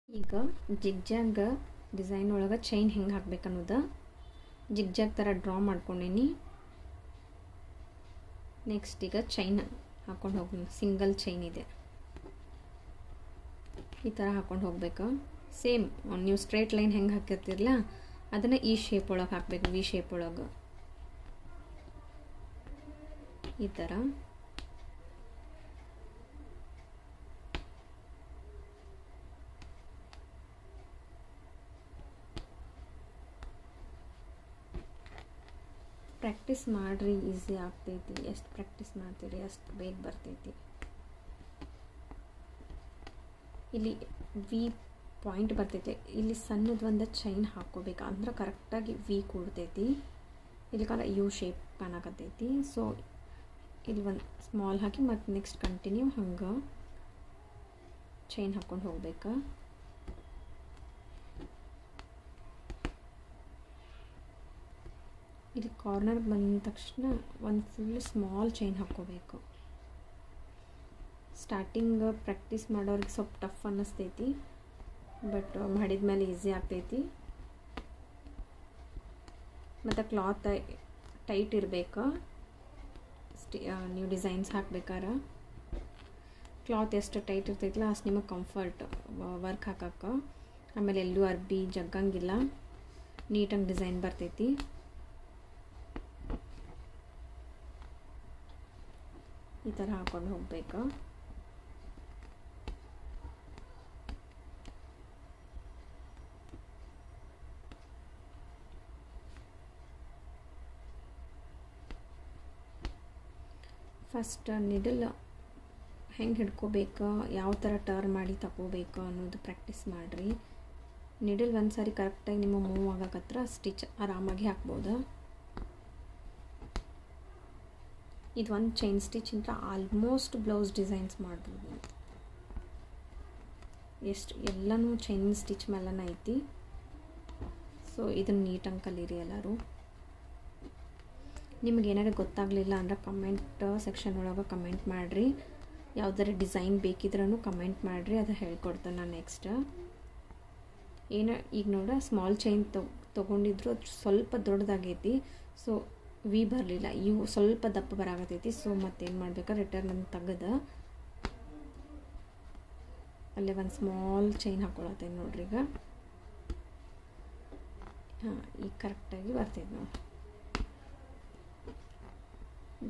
ಈಗ zigzag design ಒಳಗೆ chain ಹೆಂಗೆ ಹಾಕ್ಬೇಕನ್ನೋದು ಜಿಗ್ಜಾಗ್ ಥರ ಡ್ರಾ ಮಾಡ್ಕೊಂಡೀನಿ. ನೆಕ್ಸ್ಟ್ ಈಗ ಚೈನ್ ಹಾಕ್ಕೊಂಡು ಹೋಗೋಣ. ಸಿಂಗಲ್ ಚೈನ್ ಇದೆ, ಈ ಥರ ಹಾಕ್ಕೊಂಡು ಹೋಗ್ಬೇಕು. ಸೇಮ್ ನೀವು ಸ್ಟ್ರೇಟ್ ಲೈನ್ ಹೆಂಗೆ ಹಾಕಿರ್ತಿರಲ್ಲ ಅದನ್ನು ಈ ಶೇಪ್ ಒಳಗೆ ಹಾಕಬೇಕು. ವಿ ಶೇಪ್ ಒಳಗೆ ಈ ಥರ. ಪ್ರಾಕ್ಟೀಸ್ ಮಾಡಿರಿ, ಈಸಿ ಆಗ್ತೈತಿ. ಎಷ್ಟು ಪ್ರಾಕ್ಟೀಸ್ ಮಾಡ್ತೀರಿ ಅಷ್ಟು ಬೇಗ ಬರ್ತೈತಿ. ಇಲ್ಲಿ ವಿ ಪಾಯಿಂಟ್ ಬರ್ತೈತಿ, ಇಲ್ಲಿ ಸಣ್ಣದು ಒಂದು ಚೈನ್ ಹಾಕ್ಕೋಬೇಕು, ಅಂದ್ರೆ ಕರೆಕ್ಟಾಗಿ ವಿ ಕೂಡ್ತೈತಿ. ಇಲ್ಲಿ ಕಾಲ ಯು ಶೇಪ್ ಕಾಣಕತ್ತೈತಿ. ಸೊ ಇಲ್ಲಿ ಒಂದು ಸ್ಮಾಲ್ ಹಾಕಿ ಮತ್ತು ನೆಕ್ಸ್ಟ್ ಕಂಟಿನ್ಯೂ ಹಂಗೆ ಚೈನ್ ಹಾಕ್ಕೊಂಡು ಹೋಗ್ಬೇಕು. ಇಲ್ಲಿ ಕಾರ್ನರ್ ಬಂದ ತಕ್ಷಣ ಒಂದು ಫುಲ್ ಸ್ಮಾಲ್ ಚೈನ್ ಹಾಕ್ಕೋಬೇಕು. ಸ್ಟಾರ್ಟಿಂಗ್ ಪ್ರಾಕ್ಟೀಸ್ ಮಾಡೋರಿಗೆ ಸ್ವಲ್ಪ ಟಫ್ ಅನ್ನಿಸ್ತೈತಿ, ಬಟ್ ಮಾಡಿದ ಮೇಲೆ ಈಸಿ ಆಗ್ತೈತಿ. ಮತ್ತು ಕ್ಲಾತ್ ಟೈಟ್ ಇರಬೇಕು. ನೀವು ಡಿಸೈನ್ಸ್ ಹಾಕ್ಬೇಕಾರೆ ಕ್ಲಾತ್ ಎಷ್ಟು ಟೈಟ್ ಇರ್ತೈತಿಲ್ಲ ಅಷ್ಟು ನಿಮಗೆ ಕಂಫರ್ಟ್ ವರ್ಕ್ ಹಾಕಕ್ಕೆ. ಆಮೇಲೆ ಎಲ್ಲೂ ಅರ್ಬಿ ಜಗ್ಗಂಗಿಲ್ಲ, ನೀಟಾಗಿ ಡಿಸೈನ್ ಬರ್ತೈತಿ. ಈ ಥರ ಹಾಕ್ಕೊಂಡು ಹೋಗ್ಬೇಕು. ಫಸ್ಟ್ ನಿಡಲ್ ಹೆಂಗೆ ಹಿಡ್ಕೋಬೇಕು, ಯಾವ ಥರ ಟರ್ನ್ ಮಾಡಿ ತಗೋಬೇಕು ಅನ್ನೋದು ಪ್ರಾಕ್ಟೀಸ್ ಮಾಡಿರಿ. ನಿಡಲ್ ಒಂದು ಸಾರಿ ಕರೆಕ್ಟಾಗಿ ನಿಮ್ಮ ಮೂವ್ ಆಗಕತ್ರ ಸ್ಟಿಚ್ ಆರಾಮಾಗಿ ಹಾಕ್ಬೋದು. ಇದು ಒಂದು ಚೈನ್ ಸ್ಟಿಚ್ ಅಂತ ಆಲ್ಮೋಸ್ಟ್ ಬ್ಲೌಸ್ ಡಿಸೈನ್ಸ್ ಮಾಡ್ಬೋದು. ಎಷ್ಟು ಎಲ್ಲನೂ ಚೈನ್ ಸ್ಟಿಚ್ ಮೇಲನ ಐತಿ. ಸೊ ಇದನ್ನು ನೀಟಾಗಿ ಕಲೀರಿ ಎಲ್ಲರೂ. ನಿಮ್ಗೆ ಏನಾದ್ರು ಗೊತ್ತಾಗಲಿಲ್ಲ ಅಂದ್ರೆ ಕಮೆಂಟ್ ಸೆಕ್ಷನ್ ಒಳಗೆ ಕಮೆಂಟ್ ಮಾಡಿರಿ. ಯಾವುದಾರ ಡಿಸೈನ್ ಬೇಕಿದ್ರೂ ಕಮೆಂಟ್ ಮಾಡಿರಿ, ಅದು ಹೇಳ್ಕೊಡ್ತೇನೆ ನಾನು ನೆಕ್ಸ್ಟ್. ಏನೋ ಈಗ ನೋಡ ಸ್ಮಾಲ್ ಚೈನ್ ತೊಗೊಂಡಿದ್ರು ಸ್ವಲ್ಪ ದೊಡ್ಡದಾಗೈತಿ. ಸೊ ವಿ ಬರಲಿಲ್ಲ, ಇವು ಸ್ವಲ್ಪ ದಪ್ಪ ಬರಾಗತೈತಿ. ಸೊ ಮತ್ತೇನು ಮಾಡ್ಬೇಕು, ರಿಟರ್ನ್ ಅಂತ ತೆಗೆದು ಅಲ್ಲೇ ಒಂದು ಸ್ಮಾಲ್ ಚೈನ್ ಹಾಕ್ಕೊಳತ್ತೈತಿ ನೋಡ್ರಿ. ಈಗ ಹಾಂ, ಈಗ ಕರೆಕ್ಟಾಗಿ ಬರ್ತೈತಿ ನೋಡಿ.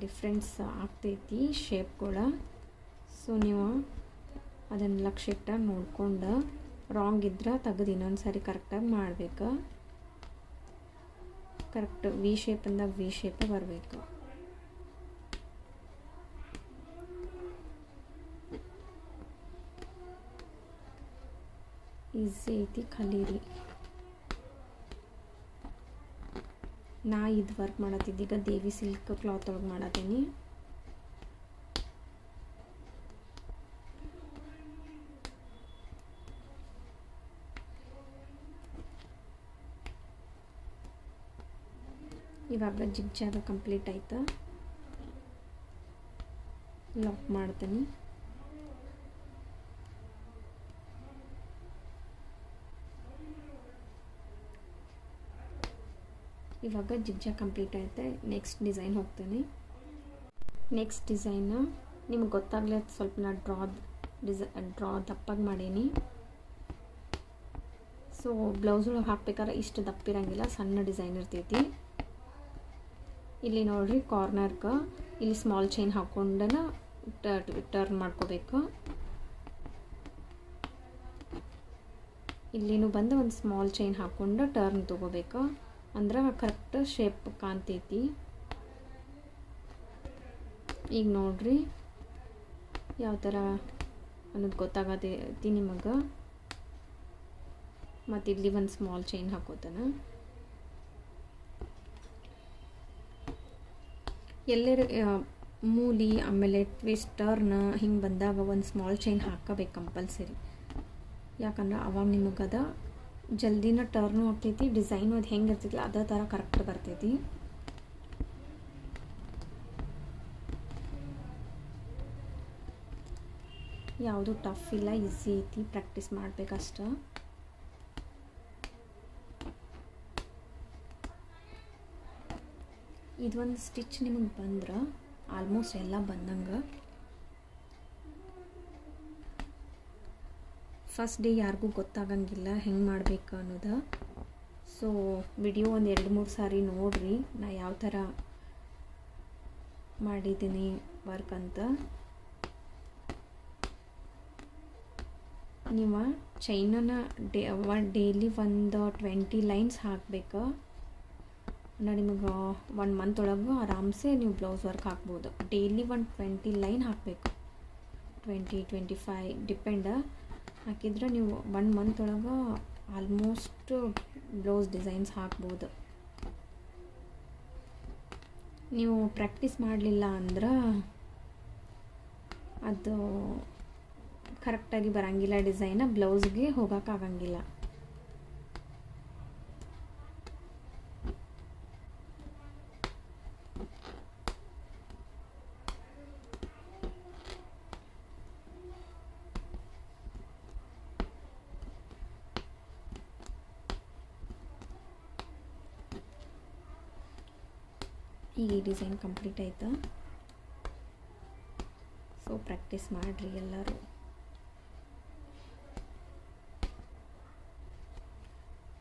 ಡಿಫ್ರೆನ್ಸ್ ಆಗ್ತೈತಿ ಶೇಪ್ಗಳ. ಸೊ ನೀವು ಅದನ್ನು ಲಕ್ಷ್ಯ ಇಟ್ಟ ನೋಡ್ಕೊಂಡು ರಾಂಗ್ ಇದ್ರೆ ತೆಗೆದು ಇನ್ನೊಂದು ಸಾರಿ ಕರೆಕ್ಟಾಗಿ ಮಾಡಬೇಕು. ಕರೆಕ್ಟ್ ವಿ ಶೇಪ್ ಅಂದಾಗ ವಿ ಶೇಪೇ ಬರಬೇಕು. ಈಸಿ ಐತಿ, ಕಲೀರಿ. ನಾ ಇದು ವರ್ಕ್ ಮಾಡತ್ತಿದ್ದೀಗ ದೇವಿ ಸಿಲ್ಕ್ ಕ್ಲಾತ್ ಒಳಗೆ ಮಾಡತ್ತೀನಿ. ಇವಾಗ ಜಿಗ್ಜಾಗ ಕಂಪ್ಲೀಟ್ ಆಯ್ತಾ, ಲಾಕ್ ಮಾಡ್ತೀನಿ. ಇವಾಗ ಜಿಗ್ಜಾಗ ಕಂಪ್ಲೀಟ್ ಆಯ್ತು. ನೆಕ್ಸ್ಟ್ ಡಿಸೈನ್ ಹೋಗ್ತೇನೆ. ನೆಕ್ಸ್ಟ್ ಡಿಸೈನ್ ನಿಮ್ಗೆ ಗೊತ್ತಾಗಲಿ ಸ್ವಲ್ಪ ನಾ ಡ್ರಾ ದಪ್ಪಾಗಿ ಮಾಡೀನಿ. ಸೊ ಬ್ಲೌಸ್ ಒಳಗೆ ಹಾಕ್ಬೇಕಾದ್ರೆ ಇಷ್ಟು ದಪ್ಪ ಇರೋಂಗಿಲ್ಲ, ಸಣ್ಣ ಡಿಸೈನ್ ಇರ್ತೈತಿ. ಇಲ್ಲಿ ನೋಡ್ರಿ ಕಾರ್ನರ್ಗೆ ಇಲ್ಲಿ ಸ್ಮಾಲ್ ಚೈನ್ ಹಾಕ್ಕೊಂಡನ ಟರ್ನ್ ಮಾಡ್ಕೋಬೇಕು. ಇಲ್ಲಿನೂ ಬಂದು ಒಂದು ಸ್ಮಾಲ್ ಚೈನ್ ಹಾಕ್ಕೊಂಡು ಟರ್ನ್ ತೊಗೋಬೇಕು, ಅಂದ್ರೆ ಕರೆಕ್ಟ್ ಶೇಪ್ ಕಾಣ್ತೈತಿ. ಈಗ ನೋಡ್ರಿ ಯಾವ ಥರ ಅನ್ನೋದು ಗೊತ್ತಾಗತೈತಿ ನಿಮಗೆ. ಮತ್ತು ಇಲ್ಲಿ ಒಂದು ಸ್ಮಾಲ್ ಚೈನ್ ಹಾಕೋತಾನೆ. ಎಲ್ಲರ ಮೂಲಿ ಆಮೇಲೆ ಟ್ವಿಸ್ಟ್ ಟರ್ನ್ ಹಿಂಗೆ ಬಂದಾಗ ಒಂದು ಸ್ಮಾಲ್ ಚೈನ್ ಹಾಕಬೇಕು ಕಂಪಲ್ಸರಿ. ಯಾಕಂದ್ರೆ ಅವಾಗ ನಿಮಗದ ಜಲ್ದಿನ ಟರ್ನು ಆಗ್ತೈತಿ, ಡಿಸೈನು ಅದು ಹೆಂಗೆ ಇರ್ತೈತಿಲ್ಲ ಅದೇ ಥರ ಕರೆಕ್ಟ್ ಬರ್ತೈತಿ. ಯಾವುದು ಟಫ್ ಇಲ್ಲ, ಈಸಿ ಐತಿ, ಪ್ರಾಕ್ಟೀಸ್ ಮಾಡಬೇಕಷ್ಟ. ಇದೊಂದು ಸ್ಟಿಚ್ ನಿಮಗೆ ಬಂದ್ರೆ ಆಲ್ಮೋಸ್ಟ್ ಎಲ್ಲ ಬಂದಂಗೆ. ಫಸ್ಟ್ ಡೇ ಯಾರಿಗೂ ಗೊತ್ತಾಗಂಗಿಲ್ಲ ಹೆಂಗೆ ಮಾಡಬೇಕು ಅನ್ನೋದು. ಸೊ ವಿಡಿಯೋ ಒಂದು 2-3 ಸಾರಿ ನೋಡಿರಿ ನಾ ಯಾವ ಥರ ಮಾಡಿದ್ದೀನಿ ವರ್ಕ್ ಅಂತ. ನೀವು ಚೈನನ್ನು ಡೈಲಿ ಒಂದು 20 ಲೈನ್ಸ್ ಹಾಕಬೇಕು. ನಿಮಗೆ 1 ಮಂತ್ ಒಳಗೆ ಆರಾಮ್ಸೆ ನೀವು ಬ್ಲೌಸ್ ವರ್ಕ್ ಹಾಕ್ಬೋದು. ಡೈಲಿ 20 ಲೈನ್ ಹಾಕಬೇಕು, 20-25 ಡಿಪೆಂಡ. ಹಾಕಿದ್ರೆ ನೀವು 1 ಮಂತ್ ಒಳಗೆ ಆಲ್ಮೋಸ್ಟ್ ಬ್ಲೌಸ್ ಡಿಸೈನ್ಸ್ ಹಾಕ್ಬೋದು. ನೀವು ಪ್ರಾಕ್ಟೀಸ್ ಮಾಡಲಿಲ್ಲ ಅಂದ್ರೆ ಅದು ಕರೆಕ್ಟಾಗಿ ಬರೋಂಗಿಲ್ಲ, ಡಿಸೈನ ಬ್ಲೌಸ್ಗೆ ಹೋಗೋಕ್ಕಾಗಂಗಿಲ್ಲ. ಈಗ ಈ ಡಿಸೈನ್ ಕಂಪ್ಲೀಟ್ ಆಯಿತಾ. ಸೊ ಪ್ರಾಕ್ಟೀಸ್ ಮಾಡಿರಿ ಎಲ್ಲರೂ.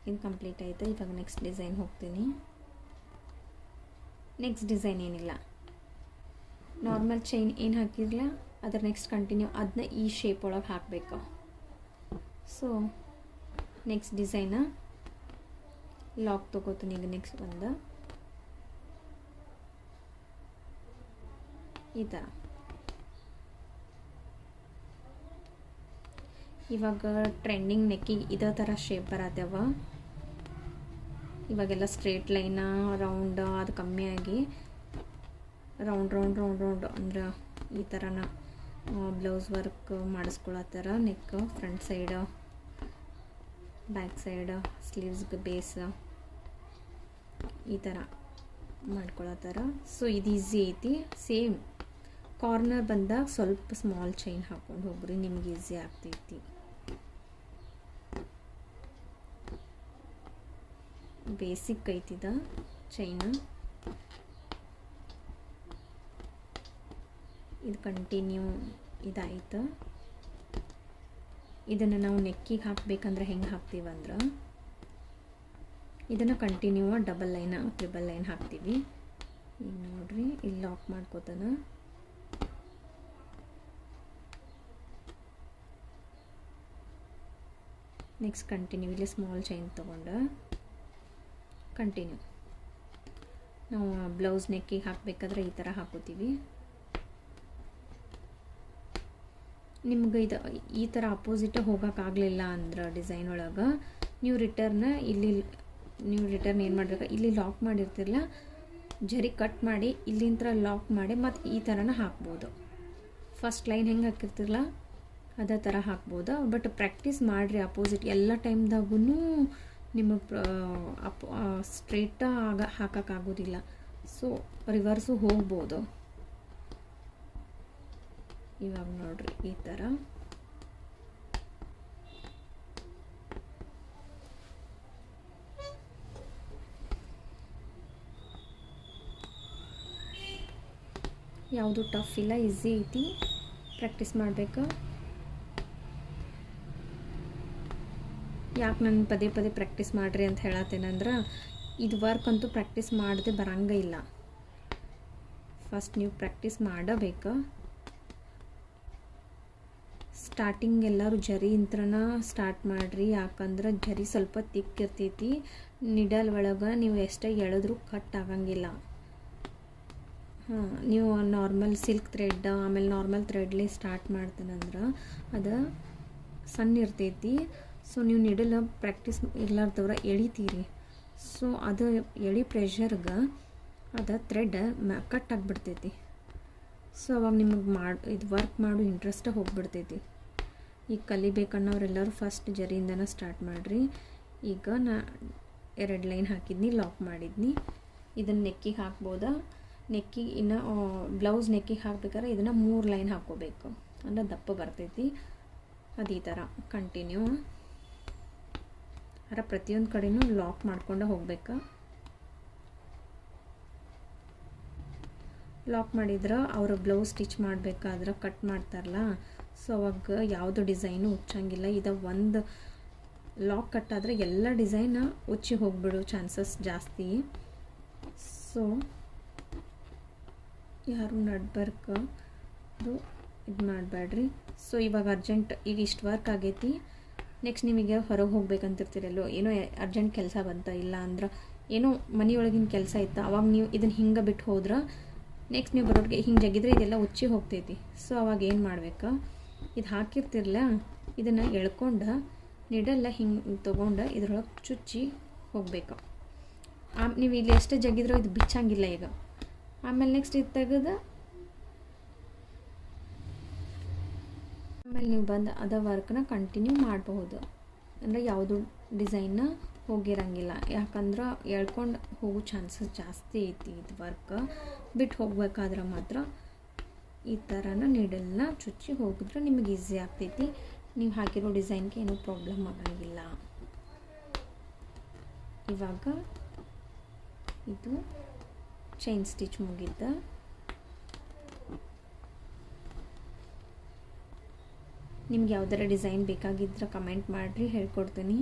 ಇದು ಕಂಪ್ಲೀಟ್ ಆಯಿತಾ. ಇವಾಗ ನೆಕ್ಸ್ಟ್ ಡಿಸೈನ್ ಹೋಗ್ತೀನಿ. ನೆಕ್ಸ್ಟ್ ಡಿಸೈನ್ ಏನಿಲ್ಲ, ನಾರ್ಮಲ್ ಚೈನ್ ಏನು ಹಾಕಿರಲ್ಲ ಅದರ ನೆಕ್ಸ್ಟ್ ಕಂಟಿನ್ಯೂ ಅದನ್ನ ಈ ಶೇಪ್ ಒಳಗೆ ಹಾಕಬೇಕು. ಸೊ ನೆಕ್ಸ್ಟ್ ಡಿಸೈನ ಲಾಕ್ ತೊಗೋತೀನಿ. ಈಗ ನೆಕ್ಸ್ಟ್ ಒಂದು ಈ ಥರ. ಇವಾಗ ಟ್ರೆಂಡಿಂಗ್ ನೆಕ್ಕಿಗೆ ಇದೇ ಥರ ಶೇಪ್ ಬರತ್ತವ. ಇವಾಗೆಲ್ಲ ಸ್ಟ್ರೇಟ್ ಲೈನ ರೌಂಡ್ ಅದು ಕಮ್ಮಿ ಆಗಿ ರೌಂಡ್ ಅಂದ್ರೆ ಈ ಥರನ ಬ್ಲೌಸ್ ವರ್ಕ್ ಮಾಡಿಸ್ಕೊಳತ್ತಾರ. Neck front side, back side, ಸ್ಲೀವ್ಸ್ಗೆ ಬೇಸ್ ಈ ಥರ ಮಾಡ್ಕೊಳತ್ತಾರ. ಸೊ ಇದು ಈಸಿ ಐತಿ. ಸೇಮ್ ಕಾರ್ನರ್ ಬಂದಾಗ ಸ್ವಲ್ಪ ಸ್ಮಾಲ್ ಚೈನ್ ಹಾಕ್ಕೊಂಡು ಹೋಗ್ರಿ, ನಿಮ್ಗೆ ಈಸಿ ಆಗ್ತೈತಿ. ಬೇಸಿಕ್ ಐತಿದ ಚೈನ. ಇದು ಕಂಟಿನ್ಯೂ ಇದಾಯ್ತು. ಇದನ್ನು ನಾವು ನೆಕ್ಕಿಗೆ ಹಾಕಬೇಕಂದ್ರೆ ಹೆಂಗೆ ಹಾಕ್ತೀವಂದ್ರೆ ಇದನ್ನು continue double line, triple line ಹಾಕ್ತೀವಿ. ಈಗ ನೋಡ್ರಿ ಇಲ್ಲಿ ಲಾಕ್ ಮಾಡ್ಕೋತಾನ. ನೆಕ್ಸ್ಟ್ ಕಂಟಿನ್ಯೂ ಇಲ್ಲಿ ಸ್ಮಾಲ್ ಚೈನ್ ತೊಗೊಂಡು ಕಂಟಿನ್ಯೂ. ನಾವು ಬ್ಲೌಸ್ ನೆಕ್ಕಿಗೆ ಹಾಕಬೇಕಾದ್ರೆ ಈ ಥರ ಹಾಕೋತೀವಿ. ನಿಮ್ಗೆ ಇದು ಈ ಥರ ಅಪೋಸಿಟ್ ಹೋಗೋಕ್ಕಾಗಲಿಲ್ಲ ಅಂದ್ರೆ ಡಿಸೈನ್ ಒಳಗೆ ನೀವು ರಿಟರ್ನ್ ಏನು ಮಾಡಬೇಕು, ಇಲ್ಲಿ ಲಾಕ್ ಮಾಡಿರ್ತಿರಲ್ಲ ಜರಿ ಕಟ್ ಮಾಡಿ ಇಲ್ಲಿಂದ ಲಾಕ್ ಮಾಡಿ ಮತ್ತು ಈ ಥರನ ಹಾಕ್ಬೋದು. ಫಸ್ಟ್ ಲೈನ್ ಹೆಂಗೆ ಹಾಕಿರ್ತಿರಲ್ಲ ಅದೇ ಥರ ಹಾಕ್ಬೋದು. ಬಟ್ ಪ್ರಾಕ್ಟೀಸ್ ಮಾಡಿರಿ. ಅಪೋಸಿಟ್ ಎಲ್ಲ ಟೈಮ್ದಾಗೂ ನಿಮಗೆ ಸ್ಟ್ರೇಟ ಹಾಕೋಕ್ಕಾಗೋದಿಲ್ಲ. ಸೊ ರಿವರ್ಸು ಹೋಗ್ಬೋದು. ಇವಾಗ ನೋಡ್ರಿ ಈ ಥರ. ಯಾವುದು ಟಫ್ ಇಲ್ಲ, ಈಸಿ ಐತಿ. ಪ್ರಾಕ್ಟೀಸ್ ಮಾಡಬೇಕು. ಯಾಕೆ ನಾನು ಪದೇ ಪ್ರಾಕ್ಟೀಸ್ ಮಾಡಿರಿ ಅಂತ ಹೇಳತ್ತೇನೆಂದ್ರೆ ಇದು ವರ್ಕ್ ಅಂತೂ ಪ್ರಾಕ್ಟೀಸ್ ಮಾಡದೆ ಬರಂಗ ಇಲ್ಲ. ಫಸ್ಟ್ ನೀವು ಪ್ರಾಕ್ಟೀಸ್ ಮಾಡಬೇಕು. ಸ್ಟಾರ್ಟಿಂಗ್ ಎಲ್ಲರೂ ಜರಿ ಇಂತ್ರನ ಸ್ಟಾರ್ಟ್ ಮಾಡಿರಿ. ಯಾಕಂದ್ರೆ ಜರಿ ಸ್ವಲ್ಪ ತಿಕ್ ಇರ್ತೈತಿ. ನಿಡಲ್ ಒಳಗೆ ನೀವು ಎಷ್ಟೇ ಎಳೆದ್ರೂ ಕಟ್ ಆಗಂಗಿಲ್ಲ. ನೀವು ನಾರ್ಮಲ್ ಸಿಲ್ಕ್ ಥ್ರೆಡ್ ಆಮೇಲೆ ನಾರ್ಮಲ್ ಥ್ರೆಡ್ಲಿ ಸ್ಟಾರ್ಟ್ ಮಾಡ್ತೇನೆಂದ್ರೆ ಅದು ಸಣ್ಣ ಇರ್ತೈತಿ. ಸೊ ನೀವು ನಿಡಲ್ ಪ್ರಾಕ್ಟೀಸ್ ಇರ್ಲಾರ್ದವ್ರ ಎಳಿತೀರಿ. ಸೊ ಅದು ಎಳಿ ಪ್ರೆಷರ್ಗೆ ಅದು ಥ್ರೆಡ್ ಕಟ್ ಆಗಿಬಿಡ್ತೈತಿ. ಸೊ ಅವಾಗ ನಿಮಗೆ ಇದು ವರ್ಕ್ ಮಾಡೋ ಇಂಟ್ರೆಸ್ಟ್ ಹೋಗಿಬಿಡ್ತೈತಿ. ಈಗ ಕಲಿಬೇಕನ್ನೋರೆಲ್ಲರೂ ಫಸ್ಟ್ ಜರಿಯಿಂದನೇ ಸ್ಟಾರ್ಟ್ ಮಾಡಿರಿ. ಈಗ ನಾ 2 ಲೈನ್ ಹಾಕಿದ್ನಿ, ಲಾಕ್ ಮಾಡಿದ್ನಿ. ಇದನ್ನು ನೆಕ್ಕಿಗೆ ಹಾಕ್ಬೋದಾ. ನೆಕ್ಕಿಗೆ ಇನ್ನು ಬ್ಲೌಸ್ ನೆಕ್ಕಿಗೆ ಹಾಕ್ಬೇಕಾದ್ರೆ ಇದನ್ನು 3 ಲೈನ್ ಹಾಕ್ಕೋಬೇಕು. ಅಂದರೆ ದಪ್ಪ ಬರ್ತೈತಿ. ಅದು ಈ ಥರ ಕಂಟಿನ್ಯೂ ಅದರ ಪ್ರತಿಯೊಂದು ಕಡೆನೂ ಲಾಕ್ ಮಾಡ್ಕೊಂಡು ಹೋಗ್ಬೇಕು. ಲಾಕ್ ಮಾಡಿದ್ರೆ ಅವರು ಬ್ಲೌಸ್ ಸ್ಟಿಚ್ ಮಾಡಬೇಕಾದ್ರೆ ಕಟ್ ಮಾಡ್ತಾರಲ್ಲ, ಸೊ ಅವಾಗ ಯಾವುದು ಡಿಸೈನು ಉಚ್ಚಂಗಿಲ್ಲ. ಇದು ಒಂದು ಲಾಕ್ ಕಟ್ಟಾದರೆ ಎಲ್ಲ ಡಿಸೈನ ಉಚ್ಚಿ ಹೋಗ್ಬಿಡೋ ಚಾನ್ಸಸ್ ಜಾಸ್ತಿ. ಸೊ ಯಾರು ನಡ್ಬರ್ಕ ಇದು ಮಾಡಬೇಡ್ರಿ. ಸೊ ಇವಾಗ ಅರ್ಜೆಂಟ್ ಈಗ ಇಷ್ಟು ವರ್ಕ್ ಆಗೈತಿ, ನೆಕ್ಸ್ಟ್ ನಿಮಗೆ ಹೊರಗೆ ಹೋಗ್ಬೇಕಂತಿರ್ತೀರಲ್ಲೋ, ಏನೋ ಅರ್ಜೆಂಟ್ ಕೆಲಸ ಬಂತ, ಇಲ್ಲ ಅಂದ್ರೆ ಏನೋ ಮನೆಯೊಳಗಿನ ಕೆಲಸ ಇತ್ತು, ಅವಾಗ ನೀವು ಇದನ್ನು ಹಿಂಗೆ ಬಿಟ್ಟು ಹೋದ್ರೆ ನೆಕ್ಸ್ಟ್ ನೀವು ಬರೋರಿಗೆ ಹಿಂಗೆ ಜಗಿದ್ರೆ ಇದೆಲ್ಲ ಉಚ್ಚಿ ಹೋಗ್ತೈತಿ. ಸೊ ಅವಾಗ ಏನು ಮಾಡ್ಬೇಕು, ಇದು ಹಾಕಿರ್ತಿರಲ್ಲ ಇದನ್ನು ಎಳ್ಕೊಂಡು ನೀಡಲ್ಲ ಹಿಂಗೆ ತೊಗೊಂಡು ಇದ್ರೊಳಗೆ ಚುಚ್ಚಿ ಹೋಗ್ಬೇಕು. ನೀವು ಇಲ್ಲಿ ಎಷ್ಟು ಜಗಿದ್ರೂ ಇದು ಬಿಚ್ಚಂಗಿಲ್ಲ ಈಗ. ಆಮೇಲೆ ನೆಕ್ಸ್ಟ್ ಇದು ತೆಗೆದು ಆಮೇಲೆ ನೀವು ಬಂದು ಅದ ವರ್ಕ್ನ ಕಂಟಿನ್ಯೂ ಮಾಡಬಹುದು. ಅಂದರೆ ಯಾವುದು ಡಿಸೈನ್ನ ಹೋಗಿರಂಗಿಲ್ಲ, ಯಾಕಂದ್ರೆ ಎಳ್ಕೊಂಡು ಹೋಗೋ ಚಾನ್ಸಸ್ ಜಾಸ್ತಿ ಐತಿ. ಇದು ವರ್ಕ್ ಬಿಟ್ಟು ಹೋಗ್ಬೇಕಾದ್ರೆ ಮಾತ್ರ ಈ ಥರನ ನೀಡಲ್ನ ಚುಚ್ಚಿ ಹೋಗಿದ್ರೆ ನಿಮಗೆ ಈಸಿ ಆಗ್ತೈತಿ. ನೀವು ಹಾಕಿರೋ ಡಿಸೈನ್ಗೆ ಏನೂ ಪ್ರಾಬ್ಲಮ್ ಆಗಂಗಿಲ್ಲ. ಇವಾಗ ಇದು ಚೈನ್ ಸ್ಟಿಚ್ ಮುಗಿದ. ನಿಮ್ಗೆ ಯಾವ್ದಾರ ಡಿಸೈನ್ ಬೇಕಾಗಿದ್ರೆ ಕಮೆಂಟ್ ಮಾಡಿರಿ, ಹೇಳ್ಕೊಡ್ತೀನಿ.